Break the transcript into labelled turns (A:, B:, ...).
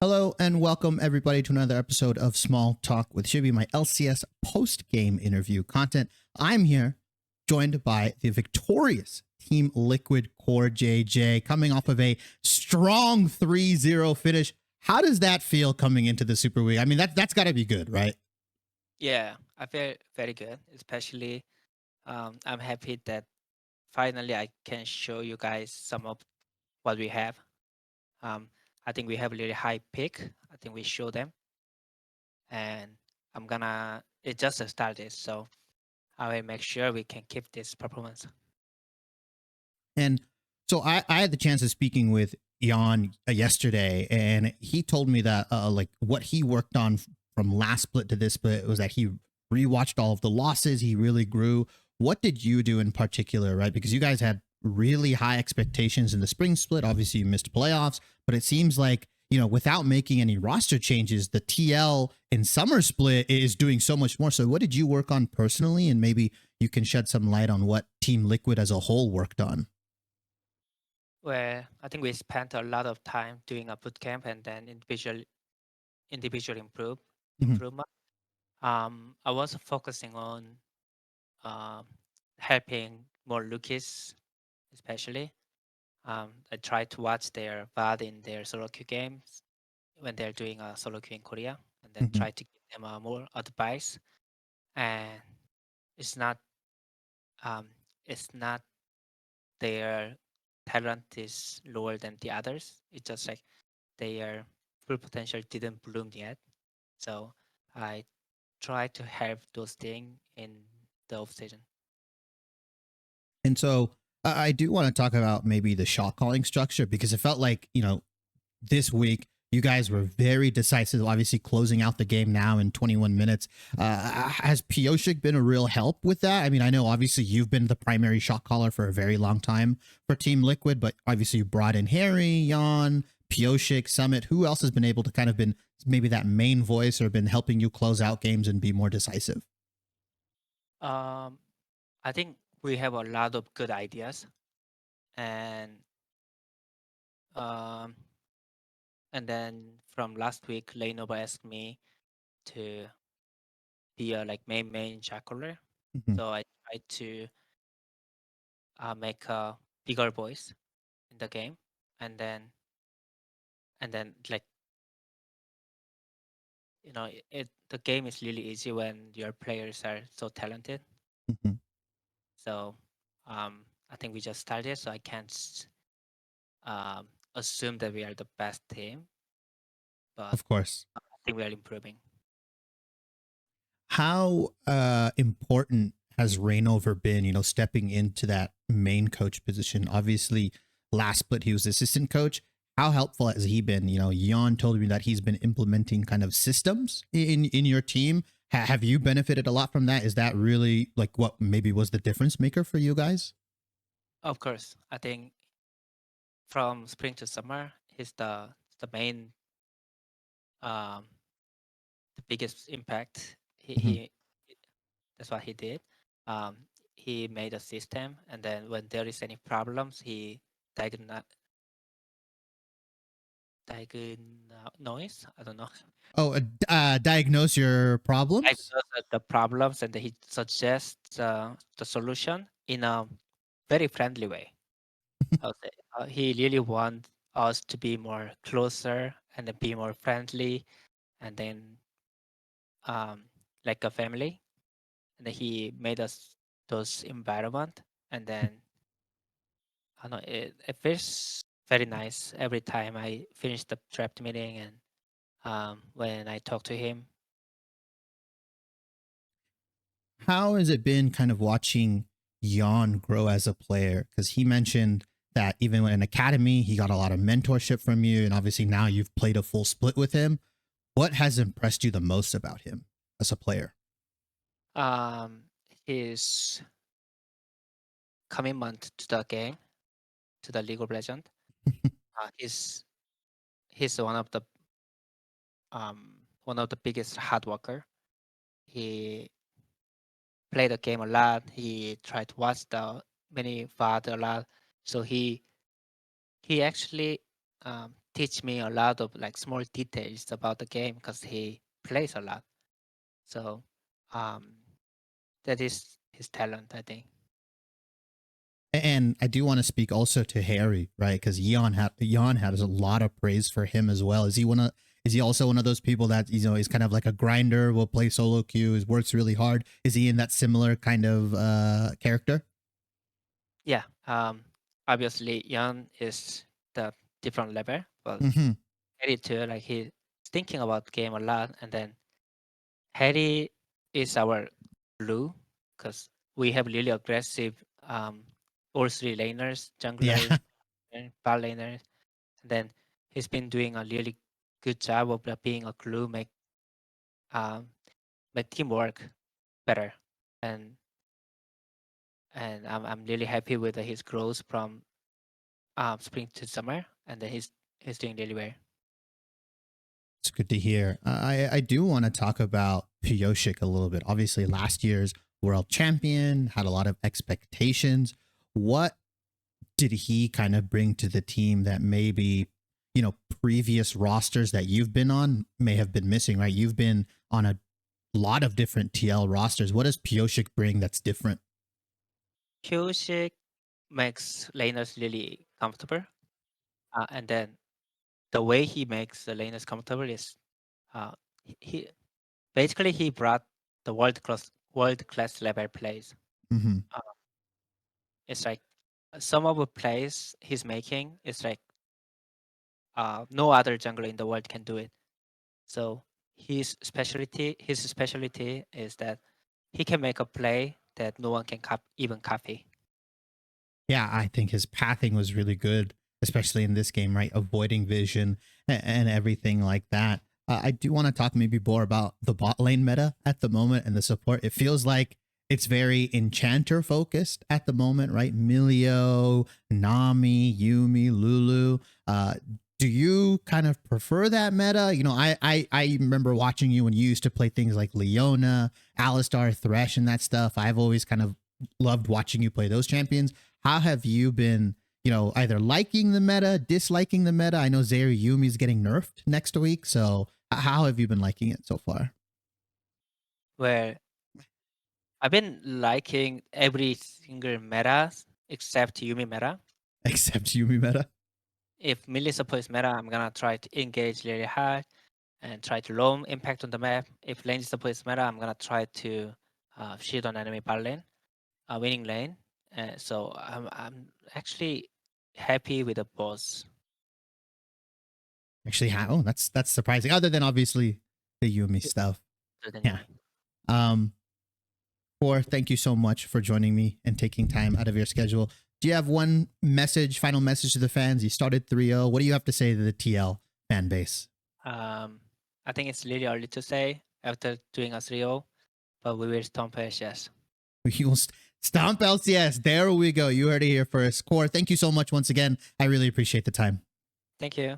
A: Hello and welcome everybody to another episode of Small Talk with Shibby, my LCS post-game interview content. I'm here joined by the victorious Team Liquid CoreJJ coming off of a strong 3-0 finish. How does that feel coming into the Super Week? I mean, that's got to be good, right?
B: Yeah, I feel very good. Especially, I'm happy that finally I can show you guys some of what we have. Um, I think we have a really high pick. I think we show them, and I'm gonna. It just started, so I will make sure we can keep this performance.
A: And so I had the chance of speaking with Yeon yesterday, and he told me that like what he worked on from last split to this split was that he rewatched all of the losses. He really grew. What did you do in particular, right? Because you guys had really high expectations in the spring split. Obviously, you missed playoffs, but it seems like, you know, without making any roster changes, the TL in summer split is doing so much more. So what did you work on personally? And maybe you can shed some light on what Team Liquid as a whole worked on.
B: Where I think we spent a lot of time doing a boot camp and then individual
A: Mhm.
B: improvement. I was focusing on um, helping more rookies, especially. I try to watch their VOD in their solo queue games when they're doing a solo queue in Korea, and then
A: Mhm.
B: try to give them more advice. And it's not, um, it's not their talent is lower than the others. It's just like their full potential didn't bloom yet. So I try to help those things in the off season.
A: And so I do want to talk about maybe the shot calling structure because it felt like, you know, this week you guys were very decisive, obviously closing out the game now in 21 minutes. Has Pyosik been a real help with that? I mean, I know obviously you've been the primary shot caller for a very long time for Team Liquid, but obviously you brought in Haeri, Yeon, Pyosik, Summit. Who else has been able to kind of been maybe that main voice or been helping you close out games and be more decisive?
B: Um, I think we have a lot of good ideas, and um, then from last week, Reignover asked me to be a like main shot caller.
A: Mhm.
B: So I tried to make a bigger voice in the game, and then like the game is really easy when your players are so talented.
A: Mhm.
B: So I think we just started, so I can't um, assume that we are the best team, but
A: Of course.
B: I think we are improving.
A: How important has Reignover been, you know, stepping into that main coach position? Obviously, last split he was assistant coach. How helpful has he been? You know, Yeon told me that he's been implementing kind of systems in your team. Have you benefited a lot from that? Is that really like what maybe was the difference maker for you guys?
B: Of course, I think from spring to summer, he's the main um, the biggest impact.
A: Mhm.
B: He That's what he did. He made a system, and then when there is any problems, he diagnose. Diagnose. I don't know.
A: Oh, diagnose your problems.
B: Diagnose the problems, and he suggests the solution in a very friendly way. I would say he really wants us to be more closer and then be more friendly, and then um, like a family. And then he made us those environment, and then I don't know it feels very nice every time I finish the draft meeting and when I talk to him.
A: How has it been kind of watching Jan grow as a player? Because he mentioned that even when in academy, he got a lot of mentorship from you. And obviously now you've played a full split with him. What has impressed you the most about him as a player?
B: Um, his commitment to the game, to the League of Legends. Uh, he's he's one of the biggest hard worker. He played the game a lot. He tried to watch the many VOD a lot. So he actually teach me a lot of like small details about the game because he plays a lot. So um, that is his talent, I think.
A: And I do want to speak also to Haeri, right? Because Yeon has a lot of praise for him as well. Is he also one of those people that is kind of like a grinder, will play solo queues, works really hard? Is he in that similar kind of character?
B: Yeah. Obviously, Yeon is the different level, but
A: Mm-hmm.
B: Harry too. Like he's thinking about game a lot, and then Harry is our glue because we have really aggressive all three laners, junglers,
A: Yeah.
B: and bot laners. And then he's been doing a really good job of being a glue, um, make teamwork better. And I'm really happy with his growth from spring to summer, and then he's doing really well.
A: It's good to hear. I do want to talk about Pyosik a little bit. Obviously, last year's world champion had a lot of expectations. What did he kind of bring to the team that maybe previous rosters that you've been on may have been missing? Right, you've been on a lot of different TL rosters. What does Pyosik bring that's different?
B: Pyosik makes laners really comfortable, and then the way he makes the laners comfortable is uh, he basically he brought the world class level plays.
A: Mm-hmm.
B: Uh, it's like some of the plays he's making is like no other jungler in the world can do it. So his specialty is that he can make a play that no one can even copy.
A: Yeah, I think his pathing was really good, especially in this game, right? Avoiding vision and everything like that. I do want to talk maybe more about the bot lane meta at the moment and the support. It feels like it's very enchanter focused at the moment, right? Milio, Nami, Yumi, Lulu. Do you kind of prefer that meta? I remember watching you when you used to play things like Leona, Alistar, Thresh, and that stuff. I've always kind of loved watching you play those champions. How have you been, either liking the meta, disliking the meta? I know Zeri Yumi's getting nerfed next week. So how have you been liking it so far?
B: Where I've been liking every single meta except Yumi meta.
A: Except Yumi meta.
B: If melee support is meta, I'm gonna try to engage really hard and try to roam impact on the map. If lane support is meta, I'm gonna try to shield on enemy bot lane, winning lane. So I'm actually happy with the boss.
A: Actually, oh, that's surprising. Other than obviously the Yumi stuff.
B: Other than
A: Yeah.
B: Yumi.
A: Core, thank you so much for joining me and taking time out of your schedule. Do you have one final message to the fans? You started 3-0. What do you have to say to the TL fan base?
B: I think it's really early to say after doing a 3-0, but we will stomp LCS.
A: We will stomp LCS. There we go. You heard it here first. Core, thank you so much once again. I really appreciate the time.
B: Thank you.